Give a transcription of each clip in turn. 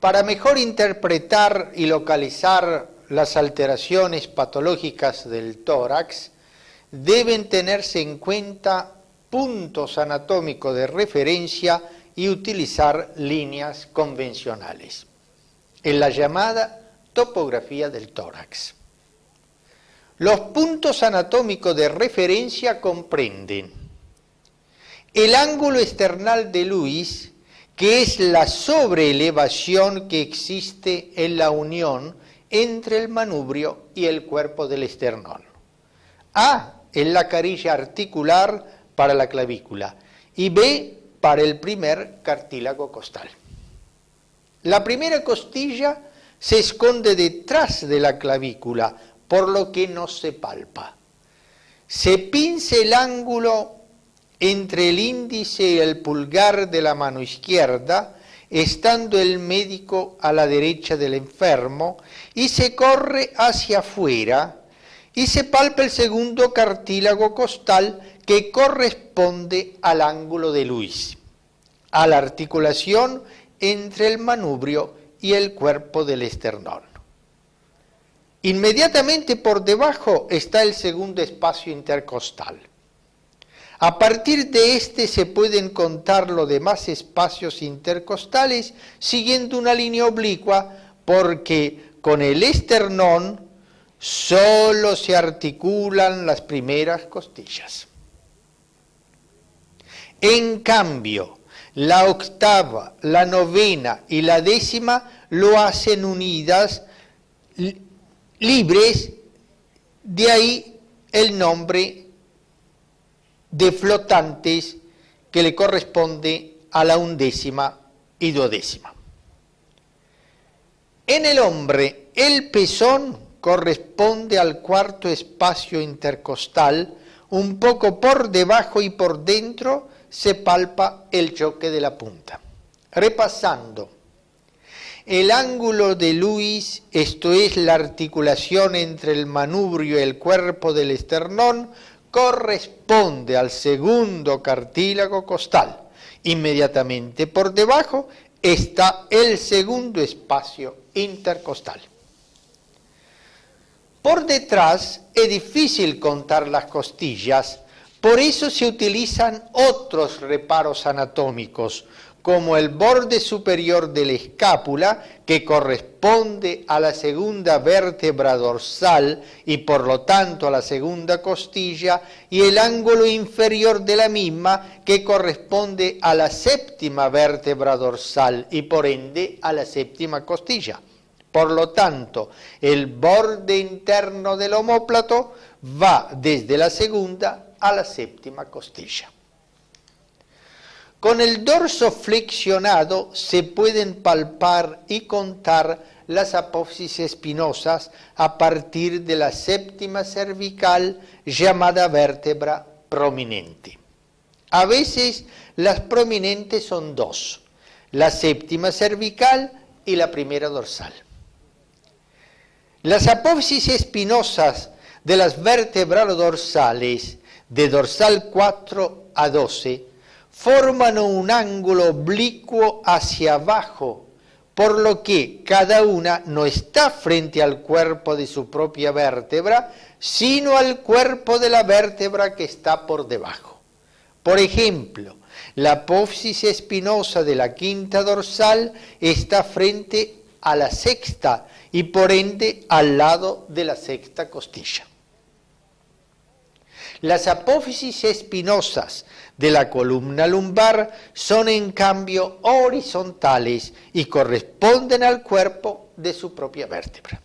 Para mejor interpretar y localizar las alteraciones patológicas del tórax, deben tenerse en cuenta puntos anatómicos de referencia y utilizar líneas convencionales, en la llamada topografía del tórax. Los puntos anatómicos de referencia comprenden el ángulo esternal de Lewis, que es la sobreelevación que existe en la unión entre el manubrio y el cuerpo del esternón. A es la carilla articular para la clavícula y B para el primer cartílago costal. La primera costilla se esconde detrás de la clavícula, por lo que no se palpa. Se pinza el ángulo entre el índice y el pulgar de la mano izquierda, estando el médico a la derecha del enfermo, y se corre hacia afuera y se palpa el segundo cartílago costal que corresponde al ángulo de Lewis, a la articulación entre el manubrio y el cuerpo del esternón. Inmediatamente por debajo está el segundo espacio intercostal. A partir de este se pueden contar los demás espacios intercostales siguiendo una línea oblicua, porque con el esternón solo se articulan las primeras costillas. En cambio, la octava, la novena y la décima lo hacen unidas, libres, de ahí el nombre de flotantes que le corresponde a la undécima y duodécima. En el hombre, el pezón corresponde al cuarto espacio intercostal, un poco por debajo y por dentro se palpa el choque de la punta. Repasando, el ángulo de Lewis, esto es la articulación entre el manubrio y el cuerpo del esternón, corresponde al segundo cartílago costal. Inmediatamente por debajo está el segundo espacio intercostal. Por detrás es difícil contar las costillas, por eso se utilizan otros reparos anatómicos, como el borde superior de la escápula, que corresponde a la segunda vértebra dorsal y por lo tanto a la segunda costilla, y el ángulo inferior de la misma, que corresponde a la séptima vértebra dorsal y por ende a la séptima costilla. Por lo tanto, el borde interno del omóplato va desde la segunda a la séptima costilla. Con el dorso flexionado se pueden palpar y contar las apófisis espinosas a partir de la séptima cervical, llamada vértebra prominente. A veces las prominentes son dos, la séptima cervical y la primera dorsal. Las apófisis espinosas de las vértebras dorsales, de dorsal 4 a 12, forman un ángulo oblicuo hacia abajo, por lo que cada una no está frente al cuerpo de su propia vértebra, sino al cuerpo de la vértebra que está por debajo. Por ejemplo, la apófisis espinosa de la quinta dorsal está frente a la sexta y por ende al lado de la sexta costilla. Las apófisis espinosas de la columna lumbar son en cambio horizontales y corresponden al cuerpo de su propia vértebra.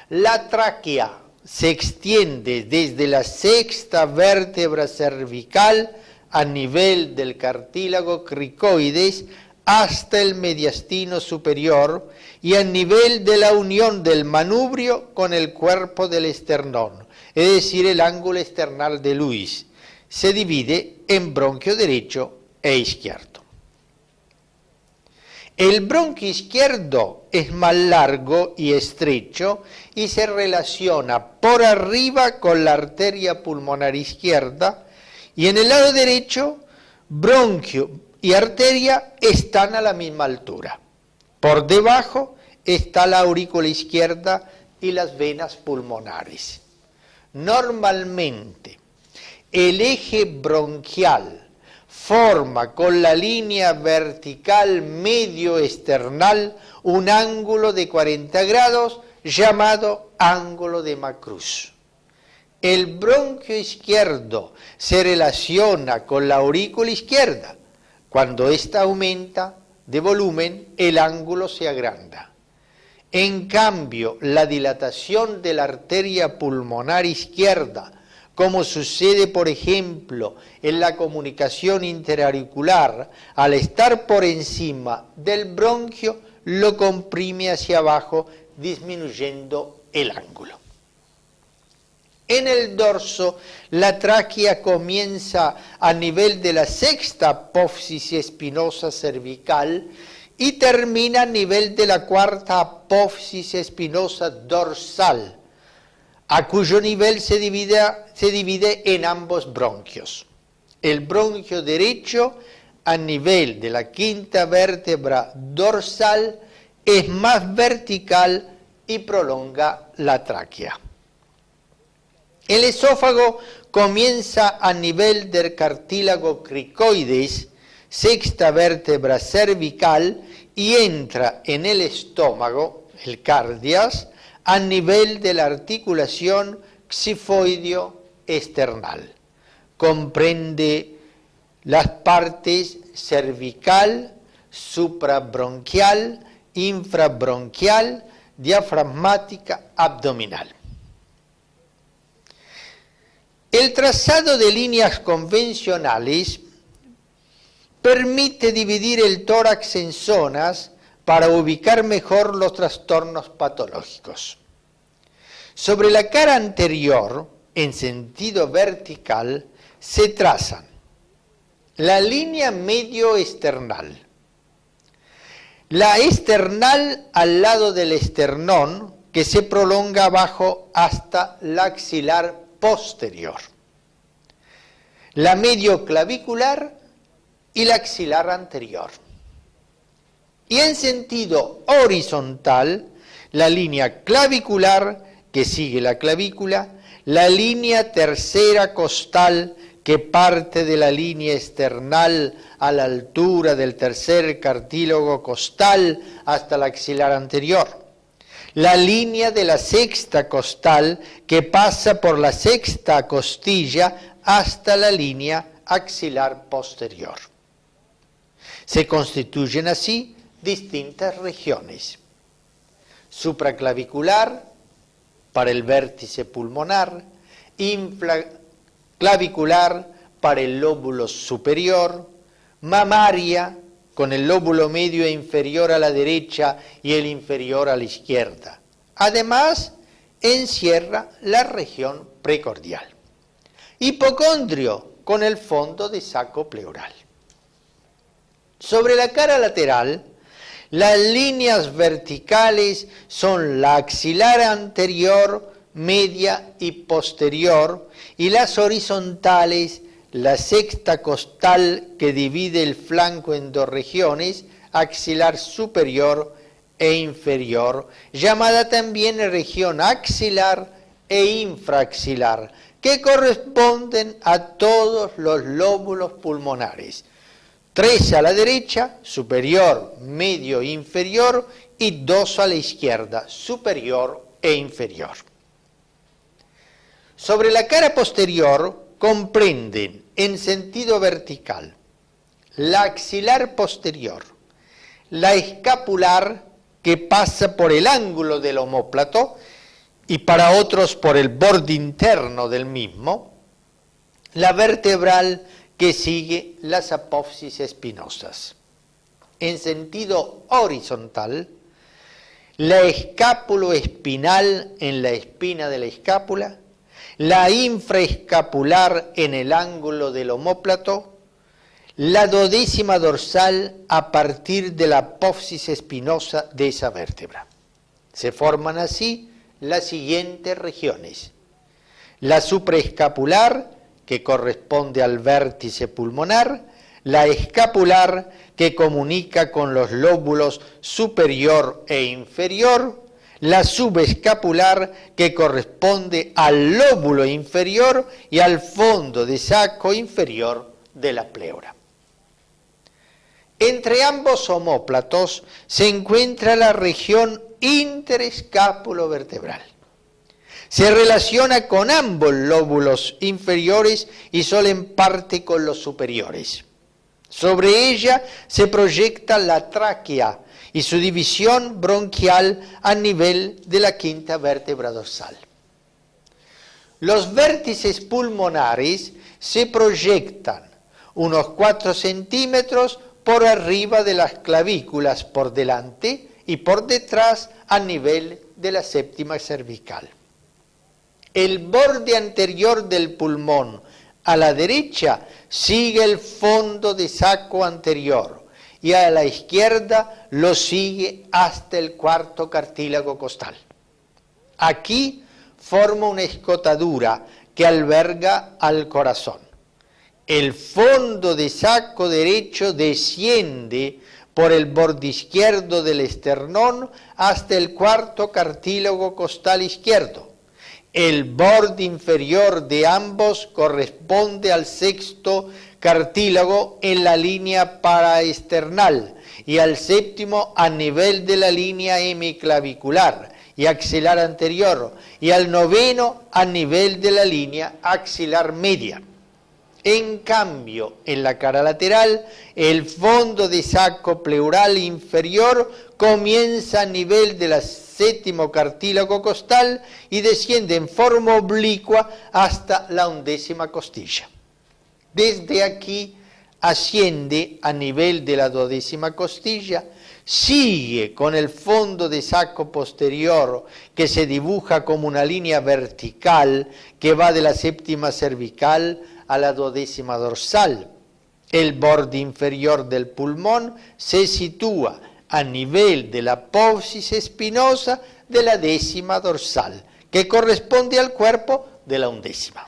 La tráquea se extiende desde la sexta vértebra cervical a nivel del cartílago cricoides hasta el mediastino superior y a nivel de la unión del manubrio con el cuerpo del esternón, es decir, el ángulo esternal de Lewis. Se divide en bronquio derecho e izquierdo. El bronquio izquierdo es más largo y estrecho y se relaciona por arriba con la arteria pulmonar izquierda, y en el lado derecho, bronquio y arteria están a la misma altura. Por debajo está la aurícula izquierda y las venas pulmonares. Normalmente, el eje bronquial forma con la línea vertical medio esternal un ángulo de 40 grados llamado ángulo de Macruz. El bronquio izquierdo se relaciona con la aurícula izquierda. Cuando ésta aumenta de volumen, el ángulo se agranda. En cambio, la dilatación de la arteria pulmonar izquierda, como sucede, por ejemplo, en la comunicación interauricular, al estar por encima del bronquio, lo comprime hacia abajo, disminuyendo el ángulo. En el dorso, la tráquea comienza a nivel de la sexta apófisis espinosa cervical y termina a nivel de la cuarta apófisis espinosa dorsal, a cuyo nivel se divide en ambos bronquios. El bronquio derecho, a nivel de la quinta vértebra dorsal, es más vertical y prolonga la tráquea. El esófago comienza a nivel del cartílago cricoides, sexta vértebra cervical, y entra en el estómago, el cardias, a nivel de la articulación xifoideo-esternal. Comprende las partes cervical, suprabronquial, infrabronquial, diafragmática, abdominal. El trazado de líneas convencionales permite dividir el tórax en zonas para ubicar mejor los trastornos patológicos. Sobre la cara anterior, en sentido vertical, se trazan la línea medio esternal, la esternal al lado del esternón, que se prolonga abajo hasta la axilar posterior, la medio clavicular y la axilar anterior. Y en sentido horizontal, la línea clavicular que sigue la clavícula, la línea tercera costal que parte de la línea esternal a la altura del tercer cartílago costal hasta la axilar anterior, la línea de la sexta costal que pasa por la sexta costilla hasta la línea axilar posterior. Se constituyen así distintas regiones: supraclavicular para el vértice pulmonar, infraclavicular para el lóbulo superior, mamaria con el lóbulo medio e inferior a la derecha y el inferior a la izquierda. Además, encierra la región precordial. Hipocondrio con el fondo de saco pleural. Sobre la cara lateral, las líneas verticales son la axilar anterior, media y posterior, y las horizontales, la sexta costal que divide el flanco en dos regiones, axilar superior e inferior, llamada también región axilar e infraaxilar, que corresponden a todos los lóbulos pulmonares. 3 a la derecha, superior, medio e inferior, y 2 a la izquierda, superior e inferior. Sobre la cara posterior comprenden en sentido vertical la axilar posterior, la escapular que pasa por el ángulo del omóplato y para otros por el borde interno del mismo, la vertebral que sigue las apófisis espinosas. En sentido horizontal, la escápulo-espinal en la espina de la escápula, la infraescapular en el ángulo del omóplato, la duodécima dorsal a partir de la apófisis espinosa de esa vértebra. Se forman así las siguientes regiones: la supraescapular, que corresponde al vértice pulmonar, la escapular que comunica con los lóbulos superior e inferior, la subescapular que corresponde al lóbulo inferior y al fondo de saco inferior de la pleura. Entre ambos omóplatos se encuentra la región interescápulo-vertebral. Se relaciona con ambos lóbulos inferiores y solo en parte con los superiores. Sobre ella se proyecta la tráquea y su división bronquial a nivel de la quinta vértebra dorsal. Los vértices pulmonares se proyectan unos 4 centímetros por arriba de las clavículas por delante y por detrás a nivel de la séptima cervical. El borde anterior del pulmón a la derecha sigue el fondo de saco anterior y a la izquierda lo sigue hasta el cuarto cartílago costal. Aquí forma una escotadura que alberga al corazón. El fondo de saco derecho desciende por el borde izquierdo del esternón hasta el cuarto cartílago costal izquierdo. El borde inferior de ambos corresponde al sexto cartílago en la línea paraesternal y al séptimo a nivel de la línea hemiclavicular y axilar anterior y al noveno a nivel de la línea axilar media. En cambio, en la cara lateral, el fondo de saco pleural inferior comienza a nivel del séptimo cartílago costal y desciende en forma oblicua hasta la 11ª costilla. Desde aquí asciende a nivel de la 12ª costilla, sigue con el fondo de saco posterior que se dibuja como una línea vertical que va de la séptima cervical a la 12ª dorsal. El borde inferior del pulmón se sitúa a nivel de la apófisis espinosa de la 10ª dorsal, que corresponde al cuerpo de la 11ª.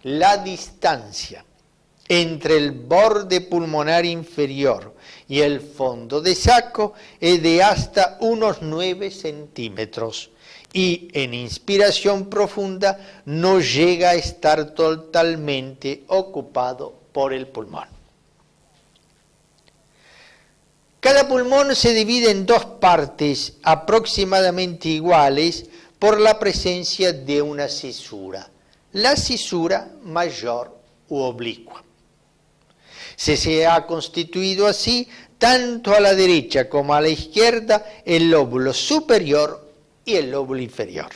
La distancia entre el borde pulmonar inferior y el fondo de saco es de hasta unos 9 centímetros y en inspiración profunda no llega a estar totalmente ocupado por el pulmón. Cada pulmón se divide en 2 partes aproximadamente iguales por la presencia de una cisura, la cisura mayor u oblicua. Se ha constituido así tanto a la derecha como a la izquierda el lóbulo superior y el lóbulo inferior.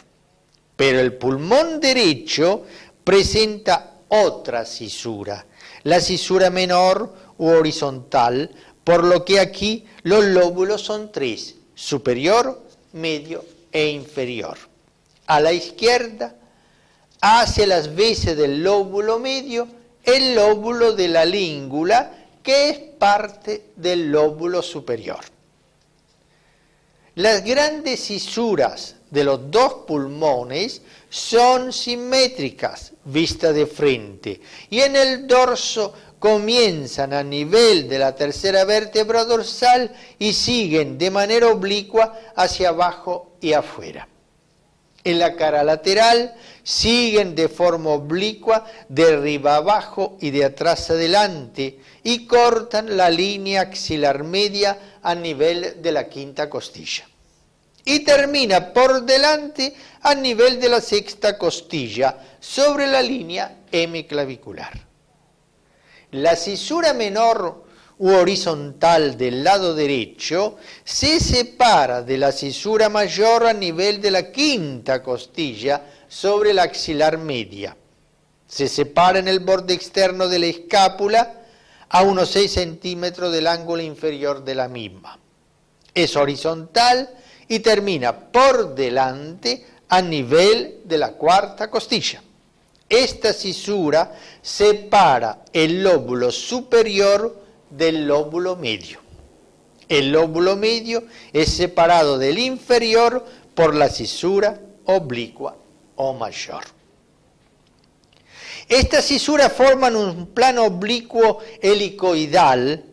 Pero el pulmón derecho presenta otra cisura, la cisura menor u horizontal, por lo que aquí los lóbulos son 3, superior, medio e inferior. A la izquierda, hacia las veces del lóbulo medio, el lóbulo de la língula, que es parte del lóbulo superior. Las grandes cisuras de los 2 pulmones son simétricas, vistas de frente, y en el dorso comienzan a nivel de la 3ª vértebra dorsal y siguen de manera oblicua hacia abajo y afuera. En la cara lateral siguen de forma oblicua de arriba abajo y de atrás adelante y cortan la línea axilar media a nivel de la 5ª costilla. Y termina por delante a nivel de la 6ª costilla sobre la línea hemiclavicular. La cisura menor u horizontal del lado derecho se separa de la cisura mayor a nivel de la 5ª costilla sobre la axilar media. Se separa en el borde externo de la escápula a unos 6 centímetros del ángulo inferior de la misma. Es horizontal y termina por delante a nivel de la 4ª costilla. Esta cisura separa el lóbulo superior del lóbulo medio. El lóbulo medio es separado del inferior por la cisura oblicua o mayor. Estas cisuras forman un plano oblicuo helicoidal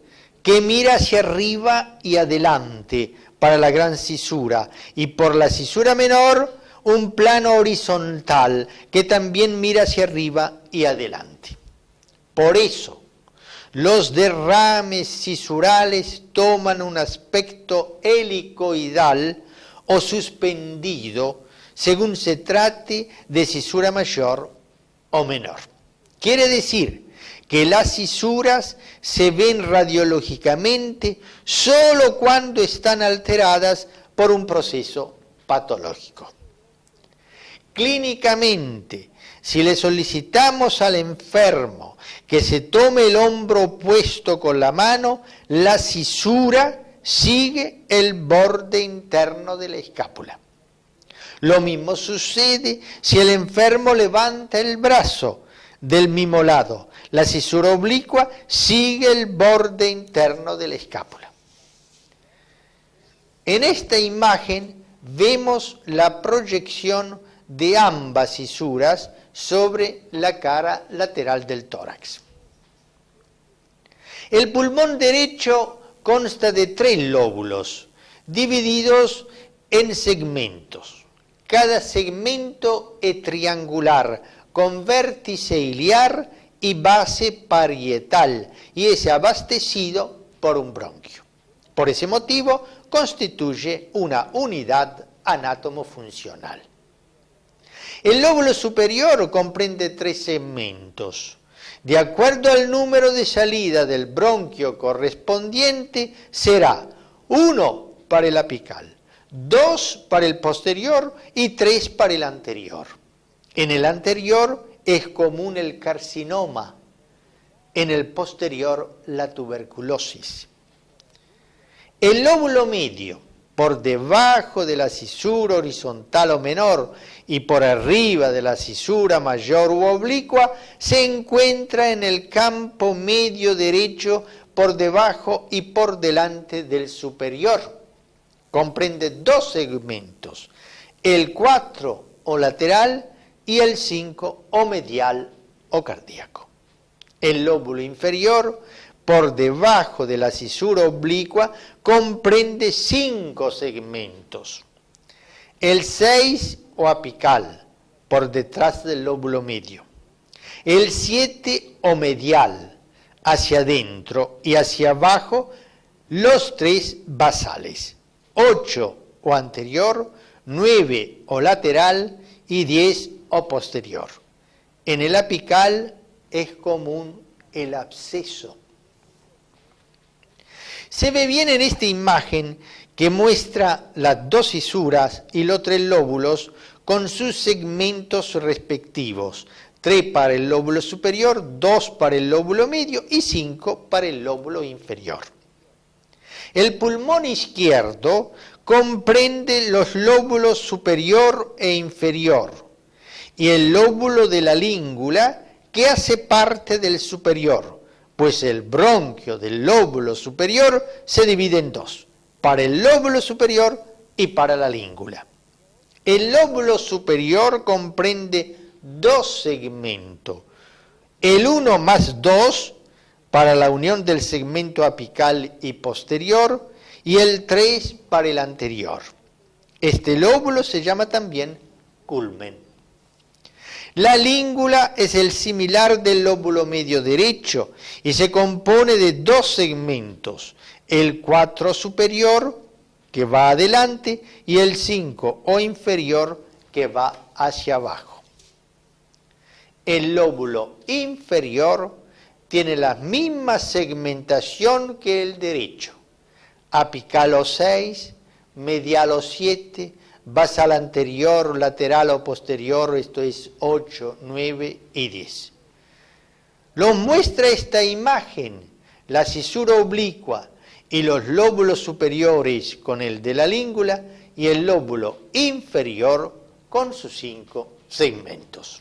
que mira hacia arriba y adelante para la gran cisura, y por la cisura menor un plano horizontal que también mira hacia arriba y adelante. Por eso, los derrames cisurales toman un aspecto helicoidal o suspendido según se trate de cisura mayor o menor. Quiere decir que las cisuras se ven radiológicamente solo cuando están alteradas por un proceso patológico. Clínicamente, si le solicitamos al enfermo que se tome el hombro opuesto con la mano, la cisura sigue el borde interno de la escápula. Lo mismo sucede si el enfermo levanta el brazo del mismo lado. La cisura oblicua sigue el borde interno de la escápula. En esta imagen vemos la proyección de ambas cisuras sobre la cara lateral del tórax. El pulmón derecho consta de 3 lóbulos, divididos en segmentos. Cada segmento es triangular, con vértice iliar y base parietal, y es abastecido por un bronquio. Por ese motivo, constituye una unidad anátomo-funcional. El lóbulo superior comprende 3 segmentos. De acuerdo al número de salida del bronquio correspondiente, será 1 para el apical, 2 para el posterior y 3 para el anterior. En el anterior es común el carcinoma, en el posterior la tuberculosis. El lóbulo medio, por debajo de la cisura horizontal o menor y por arriba de la cisura mayor u oblicua, se encuentra en el campo medio derecho por debajo y por delante del superior. Comprende 2 segmentos, el 4 o lateral y el 5 o medial o cardíaco. El lóbulo inferior, por debajo de la cisura oblicua, comprende 5 segmentos. El 6 o apical, por detrás del lóbulo medio. El 7 o medial, hacia adentro y hacia abajo, los 3 basales. 8 o anterior, 9 o lateral y 10 o posterior. En el apical es común el absceso. Se ve bien en esta imagen que muestra las 2 cisuras y los 3 lóbulos con sus segmentos respectivos. 3 para el lóbulo superior, 2 para el lóbulo medio y 5 para el lóbulo inferior. El pulmón izquierdo comprende los lóbulos superior e inferior y el lóbulo de la língula que hace parte del superior, pues el bronquio del lóbulo superior se divide en 2, para el lóbulo superior y para la língula. El lóbulo superior comprende 2 segmentos, el 1 más 2 para la unión del segmento apical y posterior y el 3 para el anterior. Este lóbulo se llama también culmen. La língula es el similar del lóbulo medio derecho y se compone de 2 segmentos, el 4 superior que va adelante y el 5 o inferior que va hacia abajo. El lóbulo inferior tiene la misma segmentación que el derecho, apical o 6, medial o 7, basal anterior, lateral o posterior, esto es 8, 9 y 10. Lo muestra esta imagen, la cisura oblicua y los lóbulos superiores con el de la língula y el lóbulo inferior con sus 5 segmentos.